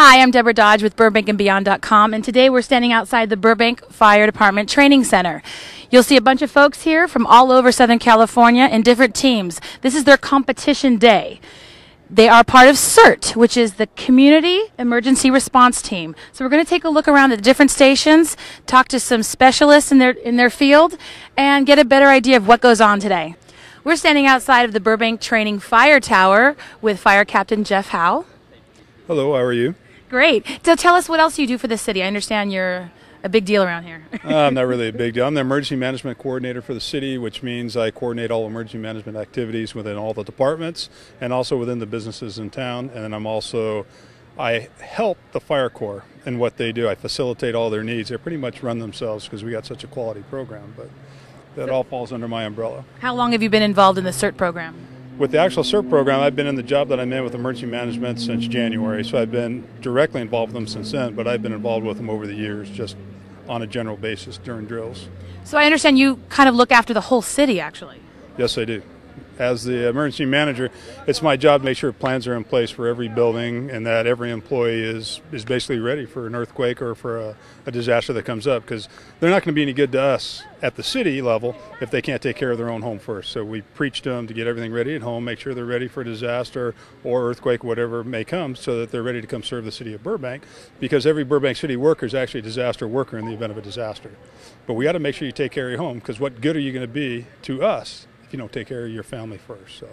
Hi, I'm Deborah Dodge with BurbankNBeyond.com, and today we're standing outside the Burbank Fire Department Training Center. You'll see a bunch of folks here from all over Southern California in different teams. This is their competition day. They are part of CERT, which is the Community Emergency Response Team. So we're going to take a look around at the different stations, talk to some specialists in their field, and get a better idea of what goes on today. We're standing outside of the Burbank Training Fire Tower with Fire Captain Jeff Howe. Hello, how are you? Great. So tell us what else you do for the city. I understand you're a big deal around here. I'm not really a big deal. I'm the emergency management coordinator for the city, which means I coordinate all emergency management activities within all the departments and also within the businesses in town. And I help the fire corps in what they do. I facilitate all their needs. They pretty much run themselves because we got such a quality program, but that all falls under my umbrella. How long have you been involved in the CERT program? With the actual CERT program, I've been in the job that I'm in with emergency management since January, so I've been directly involved with them since then, but I've been involved with them over the years, just on a general basis during drills. So I understand you kind of look after the whole city, actually. Yes, I do. As the emergency manager, it's my job to make sure plans are in place for every building and that every employee is basically ready for an earthquake or for a disaster that comes up, because they're not going to be any good to us at the city level if they can't take care of their own home first. So we preach to them to get everything ready at home, make sure they're ready for a disaster or earthquake, whatever may come, so that they're ready to come serve the city of Burbank, because every Burbank city worker is actually a disaster worker in the event of a disaster. But we got to make sure you take care of your home, because what good are you going to be to us if you don't take care of your family first? So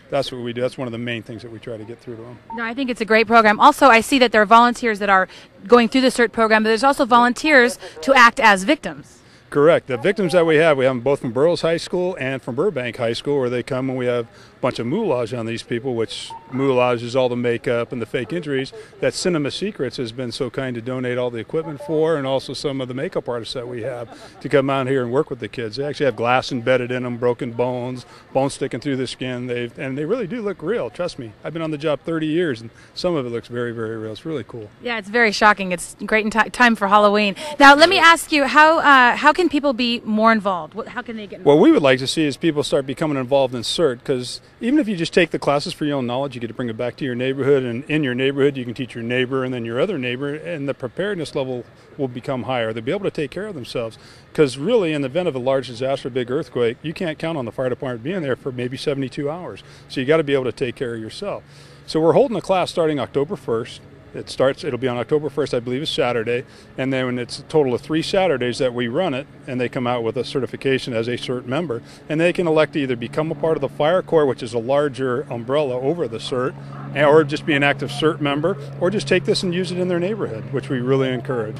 that's what we do. That's one of the main things that we try to get through to them. No, I think it's a great program. Also, I see that there are volunteers that are going through the CERT program, but there's also volunteers to act as victims. Correct. The victims that we have them both from Burroughs High School and from Burbank High School, where they come and we have a bunch of moulage on these people, which moulage is all the makeup and the fake injuries that Cinema Secrets has been so kind to donate all the equipment for, and also some of the makeup artists that we have to come out here and work with the kids. They actually have glass embedded in them, broken bones sticking through the skin, and they really do look real. Trust me. I've been on the job 30 years, and some of it looks very, very real. It's really cool. Yeah, it's very shocking. It's great in time for Halloween. Now, let me ask you, how can people be more involved? How can they get involved? What we would like to see is people start becoming involved in CERT, because even if you just take the classes for your own knowledge, you get to bring it back to your neighborhood, and in your neighborhood you can teach your neighbor and then your other neighbor, and the preparedness level will become higher. They'll be able to take care of themselves, because really in the event of a large disaster, a big earthquake, you can't count on the fire department being there for maybe 72 hours. So you got to be able to take care of yourself. So we're holding a class starting October 1st. It'll be on October 1st, I believe, is Saturday, and then it's a total of 3 Saturdays that we run it, and they come out with a certification as a CERT member, and they can elect to either become a part of the Fire Corps, which is a larger umbrella over the CERT, or just be an active CERT member, or just take this and use it in their neighborhood, which we really encourage.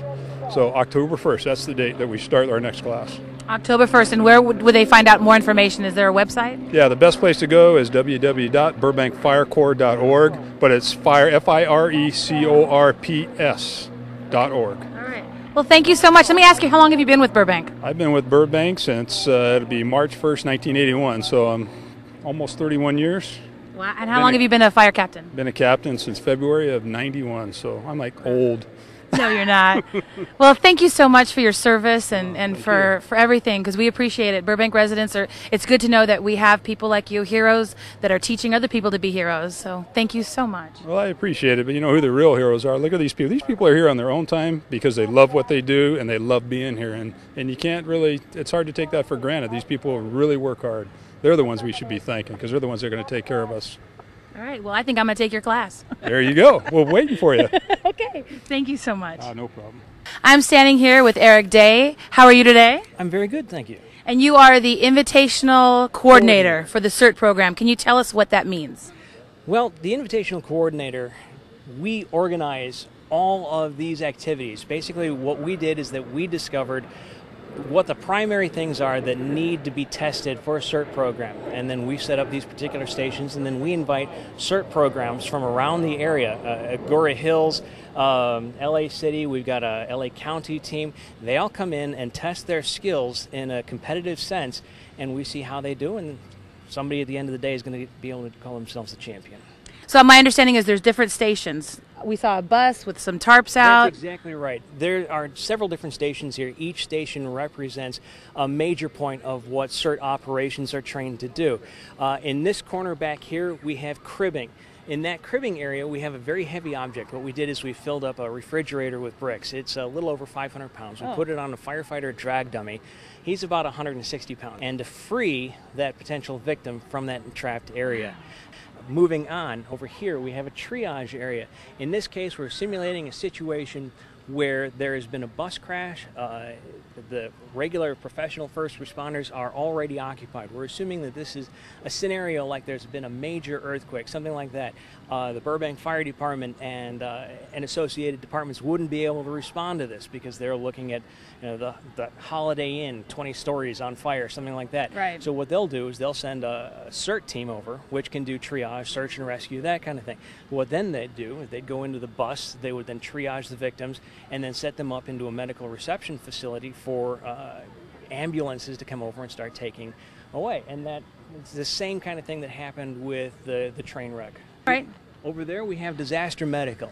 So October 1st, that's the date that we start our next class. October 1st, and where would they find out more information? Is there a website? Yeah, the best place to go is www.burbankfirecorps.org, but it's firecorps.org. All right. Well, thank you so much. Let me ask you, how long have you been with Burbank? I've been with Burbank since it'll be March 1st, 1981, so I'm almost 31 years. Wow. And how long have you been a fire captain? Been a captain since February of 91, so I'm like old. No, you're not. Well, thank you so much for your service and for everything, because we appreciate it. Burbank residents it's good to know that we have people like you, heroes, that are teaching other people to be heroes. So thank you so much. Well, I appreciate it, but you know who the real heroes are. Look at these people. These people are here on their own time because they love what they do and they love being here. And you can't really, it's hard to take that for granted. These people really work hard. They're the ones we should be thanking, because they're the ones that are going to take care of us. All right. Well, I think I'm going to take your class. There you go. We're waiting for you. Okay. Thank you so much. No problem. I'm standing here with Eric Day. How are you today? I'm very good, thank you. And you are the Invitational Coordinator for the CERT program. Can you tell us what that means? Well, the Invitational Coordinator, we organize all of these activities. Basically, what we did is that we discovered what the primary things are that need to be tested for a CERT program. And then we set up these particular stations, and then we invite CERT programs from around the area. Agora Hills, LA City, we've got a LA County team. They all come in and test their skills in a competitive sense, and we see how they do, and somebody at the end of the day is going to be able to call themselves a champion. So my understanding is there's different stations. We saw a bus with some tarps out. That's exactly right. There are several different stations here. Each station represents a major point of what CERT operations are trained to do. In this corner back here, we have cribbing. In that cribbing area, we have a very heavy object. What we did is we filled up a refrigerator with bricks. It's a little over 500 pounds. We put it on a firefighter drag dummy. He's about 160 pounds. And to free that potential victim from that trapped area. Moving on, over here we have a triage area. In this case, we're simulating a situation where there has been a bus crash. The regular professional first responders are already occupied. We're assuming that this is a scenario like there's been a major earthquake, something like that. The Burbank Fire Department and associated departments wouldn't be able to respond to this because they're looking at the Holiday Inn, 20 stories on fire, something like that. Right. So what they'll do is they'll send a CERT team over, which can do triage, search and rescue, that kind of thing. What then they'd do is they'd go into the bus, they would then triage the victims, and then set them up into a medical reception facility for ambulances to come over and start taking away. And it's the same kind of thing that happened with the train wreck. Right. Over there we have disaster medical.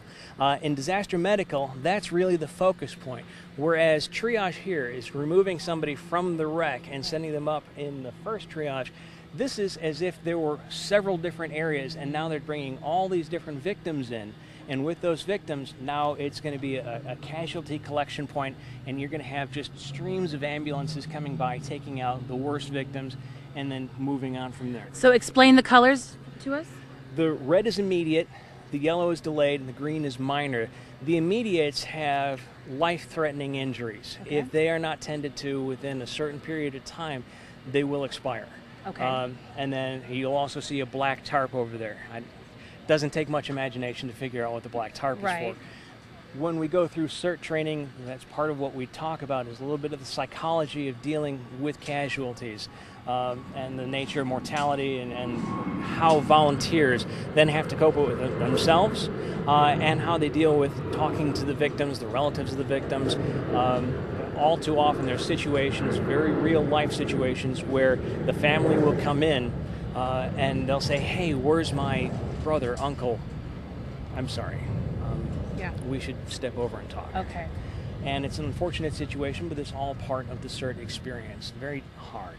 In disaster medical, that's really the focus point. Whereas triage here is removing somebody from the wreck and sending them up in the first triage. This is as if there were several different areas, and now they're bringing all these different victims in. And with those victims, now it's going to be a casualty collection point, and you're going to have just streams of ambulances coming by, taking out the worst victims, and then moving on from there. So explain the colors to us. The red is immediate, the yellow is delayed, and the green is minor. The immediates have life-threatening injuries. Okay. If they are not tended to within a certain period of time, they will expire. Okay. And then you'll also see a black tarp over there. Doesn't take much imagination to figure out what the black tarp is for. When we go through CERT training, that's part of what we talk about, is a little bit of the psychology of dealing with casualties and the nature of mortality and how volunteers then have to cope with it themselves and how they deal with talking to the victims, the relatives of the victims. All too often there's situations, very real life situations, where the family will come in and they'll say, hey, where's my brother, uncle? I'm sorry. We should step over and talk. Okay. And it's an unfortunate situation, but it's all part of the CERT experience. Very hard.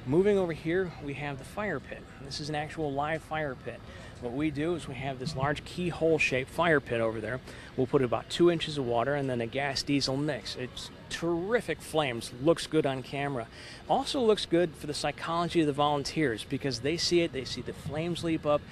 Moving over here, we have the fire pit. This is an actual live fire pit. What we do is we have this large keyhole-shaped fire pit over there. We'll put about 2 inches of water and then a gas-diesel mix. It's terrific flames. Looks good on camera. Also looks good for the psychology of the volunteers because they see it, they see the flames leap up,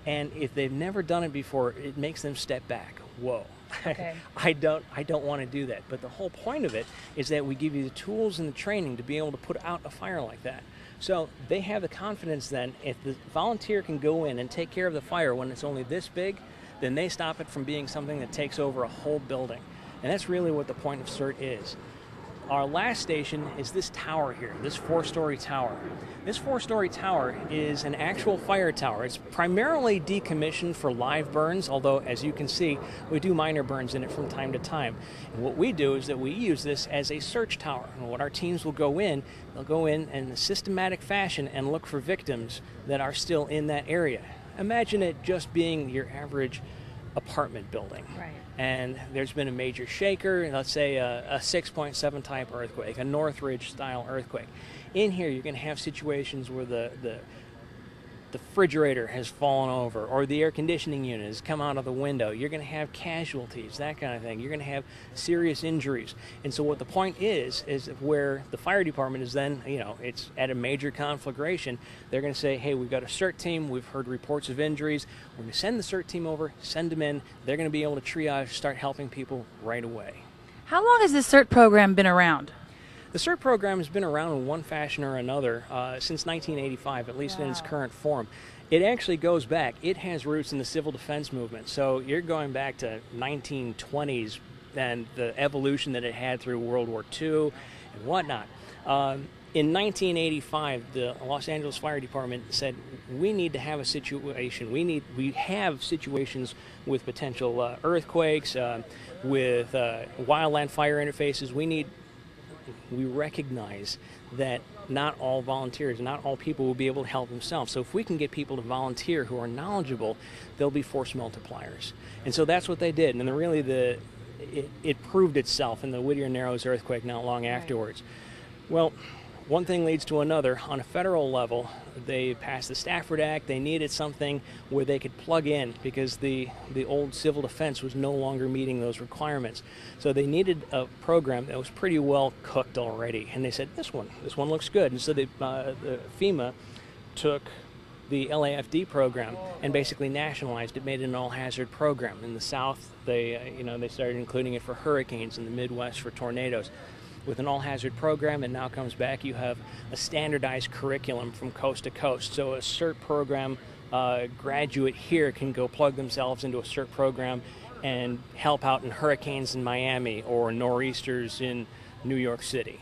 and if they've never done it before, it makes them step back. Whoa. Okay. I don't want to do that. But the whole point of it is that we give you the tools and the training to be able to put out a fire like that. So they have the confidence then, if the volunteer can go in and take care of the fire when it's only this big, then they stop it from being something that takes over a whole building. And that's really what the point of CERT is. Our last station is this tower here, this 4-story tower. This 4-story tower is an actual fire tower. It's primarily decommissioned for live burns, although as you can see, we do minor burns in it from time to time. And what we do is that we use this as a search tower. And what our teams will go in, they'll go in a systematic fashion and look for victims that are still in that area. Imagine it just being your average apartment building. Right. And there's been a major shaker, let's say a 6.7 type earthquake, a Northridge style earthquake. In here you're going to have situations where the refrigerator has fallen over or the air conditioning unit has come out of the window. You're going to have casualties, that kind of thing. You're going to have serious injuries. And so what the point is where the fire department is then, it's at a major conflagration, they're going to say, hey, we've got a CERT team, we've heard reports of injuries, we're going to send the CERT team over, send them in, they're going to be able to triage, start helping people right away. How long has this CERT program been around? The CERT program has been around in one fashion or another since 1985, at least in its current form. It actually goes back. It has roots in the civil defense movement. So you're going back to 1920s and the evolution that it had through World War II and whatnot. In 1985, the Los Angeles Fire Department said, we need to have a situation. We have situations with potential earthquakes, with wildland fire interfaces. We recognize that not all volunteers, not all people will be able to help themselves. So if we can get people to volunteer who are knowledgeable, they'll be force multipliers. And so that's what they did. And it proved itself in the Whittier Narrows earthquake not long afterwards. Well, one thing leads to another. On a federal level, they passed the Stafford Act. They needed something where they could plug in because the old civil defense was no longer meeting those requirements. So they needed a program that was pretty well cooked already. And they said, this one looks good. And so the FEMA took the LAFD program and basically nationalized it, made it an all-hazard program. In the South, they started including it for hurricanes, in the Midwest for tornadoes. With an all-hazard program, and now comes back, you have a standardized curriculum from coast to coast. So a CERT program graduate here can go plug themselves into a CERT program and help out in hurricanes in Miami or nor'easters in New York City.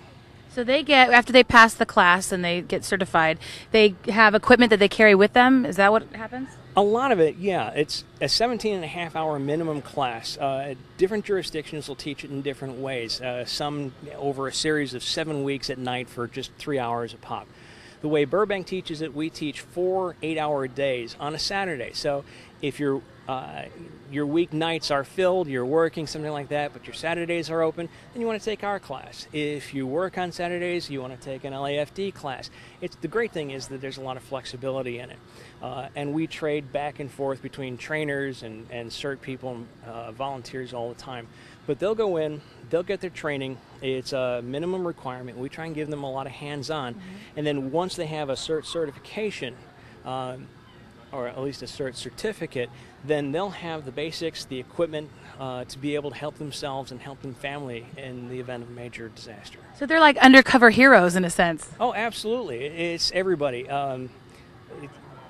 So they get, after they pass the class and they get certified, they have equipment that they carry with them? Is that what happens? A lot of it, yeah. It's a 17.5-hour minimum class. Different jurisdictions will teach it in different ways. Some over a series of 7 weeks at night for just 3 hours a pop. The way Burbank teaches it, we teach 4 8-hour days on a Saturday. So if your weeknights are filled, you're working, something like that, but your Saturdays are open, then you want to take our class. If you work on Saturdays, you want to take an LAFD class. The great thing is that there's a lot of flexibility in it. And we trade back and forth between trainers and CERT people and volunteers all the time. But they'll go in, they'll get their training. It's a minimum requirement. We try and give them a lot of hands-on. And then once they have a CERT certification, or at least a CERT certificate, then they'll have the basics, the equipment to be able to help themselves and help their family in the event of a major disaster. So they're like undercover heroes in a sense. Oh, absolutely. It's everybody.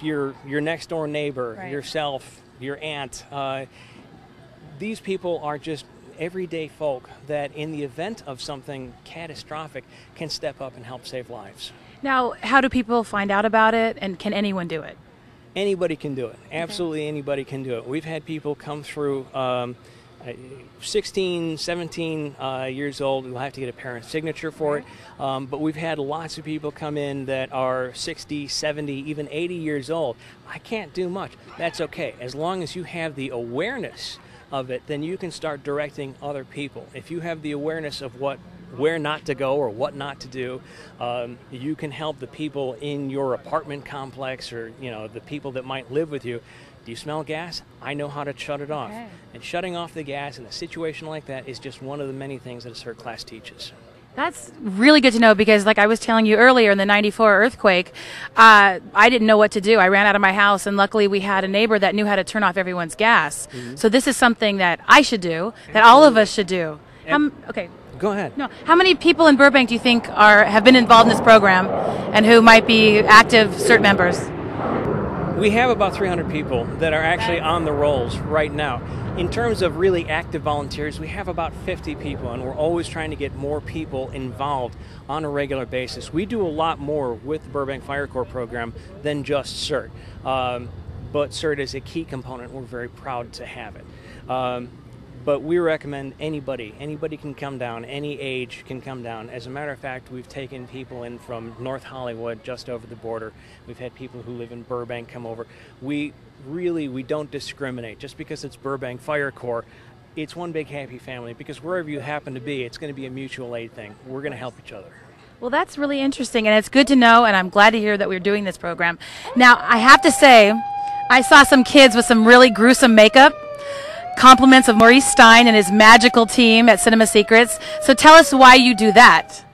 Your next door neighbor, right, yourself, your aunt. These people are just everyday folk that in the event of something catastrophic can step up and help save lives. Now, how do people find out about it, and can anyone do it? Anybody can do it. Absolutely anybody can do it. We've had people come through 16, 17 years old. We'll have to get a parent's signature for it. But we've had lots of people come in that are 60, 70, even 80 years old. I can't do much. That's okay. As long as you have the awareness of it, then you can start directing other people. If you have the awareness of where not to go or what not to do, you can help the people in your apartment complex, or the people that might live with you. Do you smell gas? I know how to shut it off. Okay. And shutting off the gas in a situation like that is just one of the many things that a CERT class teaches. That's really good to know, because like I was telling you earlier, in the '94 earthquake, I didn't know what to do. I ran out of my house, and luckily we had a neighbor that knew how to turn off everyone's gas. So this is something that I should do, that all of us should do. Okay. Go ahead. No. How many people in Burbank do you think have been involved in this program and who might be active CERT members? We have about 300 people that are actually on the rolls right now. In terms of really active volunteers, we have about 50 people, and we're always trying to get more people involved on a regular basis. We do a lot more with the Burbank Fire Corps program than just CERT. But CERT is a key component. We're very proud to have it. But we recommend anybody can come down, any age can come down. As a matter of fact, we've taken people in from North Hollywood, just over the border. We've had people who live in Burbank come over. We don't discriminate. Just because it's Burbank Fire Corps, it's one big happy family, because wherever you happen to be, it's going to be a mutual aid thing. We're going to help each other. Well, that's really interesting, and it's good to know, and I'm glad to hear that we're doing this program. Now, I have to say, I saw some kids with some really gruesome makeup. Compliments of Maurice Stein and his magical team at Cinema Secrets. So tell us why you do that.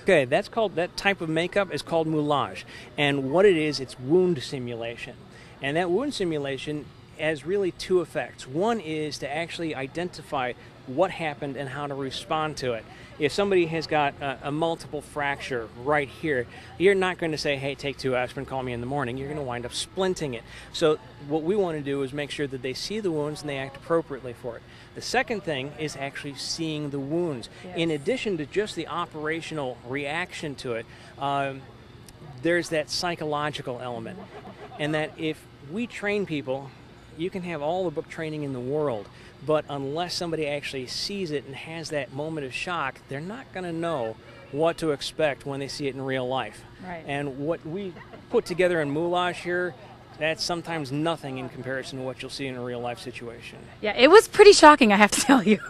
Okay, that type of makeup is called moulage. And what it is, it's wound simulation. And that wound simulation has really two effects. One is to actually identify what happened and how to respond to it. If somebody has got a multiple fracture right here, you're not going to say, hey, take 2 aspirin, call me in the morning. You're going to wind up splinting it. So what we want to do is make sure that they see the wounds and they act appropriately for it. The second thing is actually seeing the wounds. Yes. In addition to just the operational reaction to it, there's that psychological element. And that if we train people, you can have all the book training in the world, but unless somebody actually sees it and has that moment of shock, they're not going to know what to expect when they see it in real life. Right. And what we put together in moulage here, that's sometimes nothing in comparison to what you'll see in a real life situation. Yeah, it was pretty shocking, I have to tell you.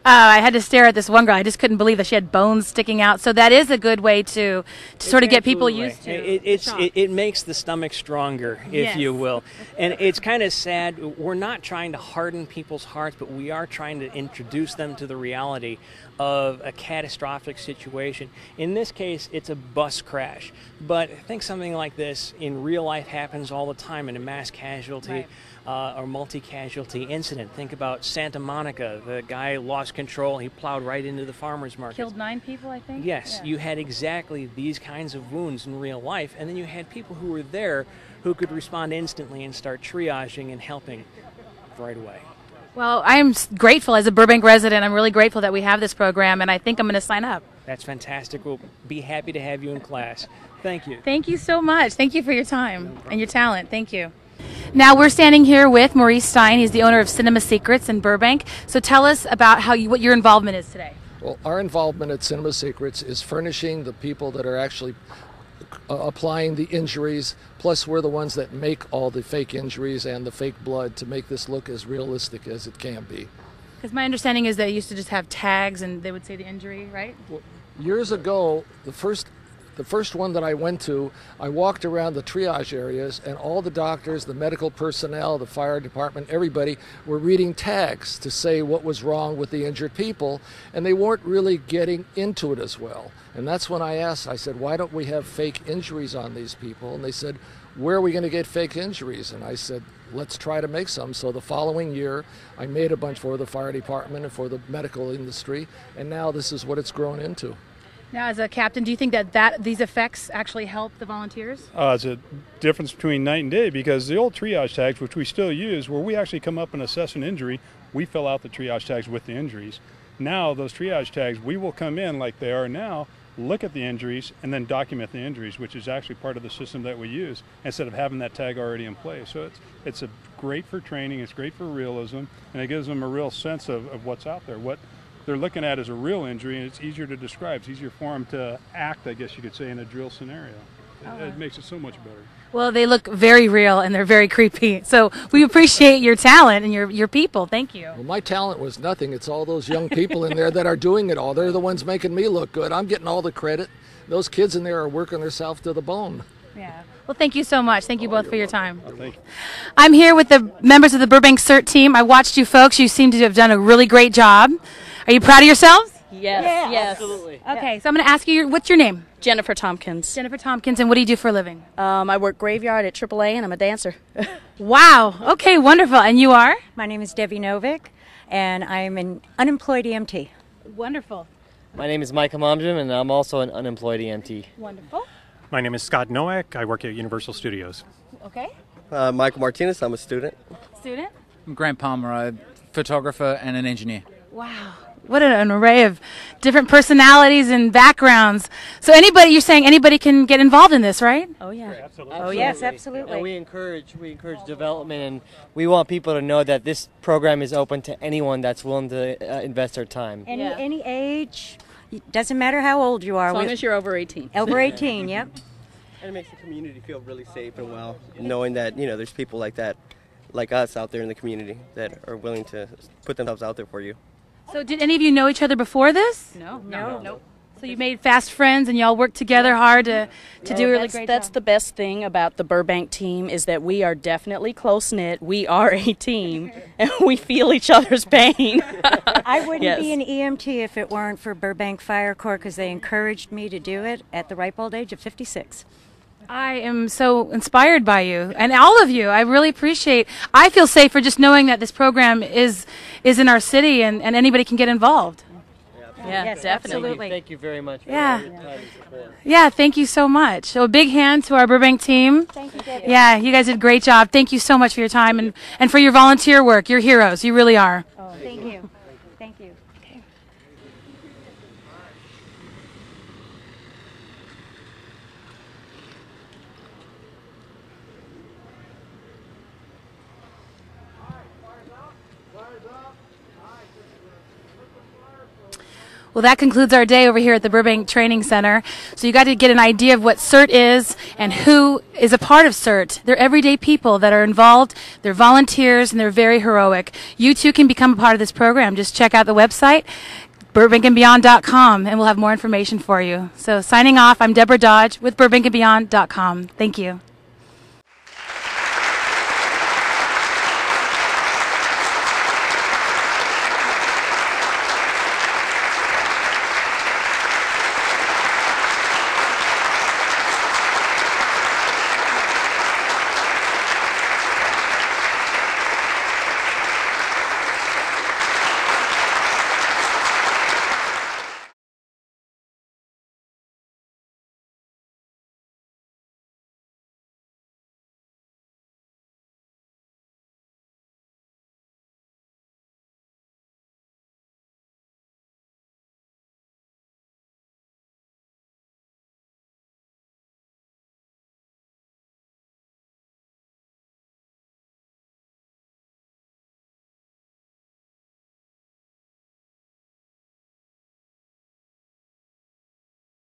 I had to stare at this one girl. I just couldn't believe that she had bones sticking out. So that is a good way to sort of get people used to it makes the stomach stronger, if you will. And it's kind of sad. We're not trying to harden people's hearts, but we are trying to introduce them to the reality of a catastrophic situation. In this case, it's a bus crash. But I think something like this in real life happens all the time in a mass casualty or multi-casualty incident. Think about Santa Monica. The guy lost control. He plowed right into the farmer's market. Killed 9 people, I think? Yes, you had exactly these kinds of wounds in real life, and then you had people who were there who could respond instantly and start triaging and helping right away. Well, I am grateful as a Burbank resident. I'm really grateful that we have this program, and I think I'm going to sign up. That's fantastic. We'll be happy to have you in class. Thank you. Thank you so much. Thank you for your time and your talent. Thank you. Now we're standing here with Maurice Stein. He's the owner of Cinema Secrets in Burbank. So tell us about what your involvement is today. Well, our involvement at Cinema Secrets is furnishing the people that are actually applying the injuries, plus we're the ones that make all the fake injuries and the fake blood to make this look as realistic as it can be. Because my understanding is they used to just have tags and they would say the injury, right? Well, years ago, the first one that I went to, I walked around the triage areas and all the doctors, the medical personnel, the fire department, everybody were reading tags to say what was wrong with the injured people, and they weren't really getting into it as well. And that's when I asked, I said, why don't we have fake injuries on these people? And they said, where are we going to get fake injuries? And I said, let's try to make some. So the following year, I made a bunch for the fire department and for the medical industry, and now this is what it's grown into. Now, as a captain, do you think that these effects actually help the volunteers? It's a difference between night and day, because the old triage tags, which we still use, where we actually come up and assess an injury, we fill out the triage tags with the injuries. Now, those triage tags, we will come in like they are now, look at the injuries, and then document the injuries, which is actually part of the system that we use, instead of having that tag already in place. So it's great for training, it's great for realism, and it gives them a real sense of what's out there. What they're looking at is a real injury, and it's easier to describe. It's easier for them to act, I guess you could say, in a drill scenario. It makes it so much better. Well, they look very real and they're very creepy. So we appreciate your talent and your people. Thank you. Well, my talent was nothing. It's all those young people in there that are doing it all. They're the ones making me look good. I'm getting all the credit. Those kids in there are working themselves to the bone. Yeah. Well, thank you so much. Thank you both for your time. Thank you. I'm here with the members of the Burbank CERT team. I watched you folks. You seem to have done a really great job. Are you proud of yourselves? Yes. Absolutely. Okay, so I'm going to ask you, what's your name? Jennifer Tompkins. Jennifer Tompkins, and what do you do for a living? I work graveyard at AAA, and I'm a dancer. Wow. Okay, wonderful. And you are? My name is Debbie Novick, and I'm an unemployed EMT. Wonderful. My name is Micah Momjim, and I'm also an unemployed EMT. Wonderful. My name is Scott Nowak. I work at Universal Studios. Okay. Michael Martinez. I'm a student. Student? I'm Grant Palmer, a photographer and an engineer. Wow. What an array of different personalities and backgrounds. So you're saying anybody can get involved in this, right? Oh, yeah. Absolutely. Oh, yes, absolutely. And we encourage development, and we want people to know that this program is open to anyone that's willing to invest their time. Any age, doesn't matter how old you are. As long as you're over 18. Over 18, yep. And it makes the community feel really safe and well, knowing that, there's people like that, like us out there in the community that are willing to put themselves out there for you. So did any of you know each other before this? No. So you made fast friends and y'all worked together hard to do a really great That's job. the best thing about the Burbank team is that we are definitely close-knit. We are a team, and we feel each other's pain. I wouldn't Yes. be an EMT if it weren't for Burbank Fire Corps, because they encouraged me to do it at the ripe old age of 56. I am so inspired by you and all of you. I really appreciate. I feel safer just knowing that this program is in our city and anybody can get involved. Yeah, Yes, definitely. absolutely. Thank you very much for Yeah. your time and support. Yeah, thank you so much. So a big hand to our Burbank team. Thank you, Debbie. Yeah, you guys did a great job. Thank you so much for your time and for your volunteer work. You're heroes. You really are. Oh, thank you. Thank you. Well, that concludes our day over here at the Burbank Training Center. So you got to get an idea of what CERT is and who is a part of CERT. They're everyday people that are involved. They're volunteers, and they're very heroic. You too can become a part of this program. Just check out the website, BurbankNBeyond.com, and we'll have more information for you. So signing off, I'm Deborah Dodge with BurbankNBeyond.com. Thank you.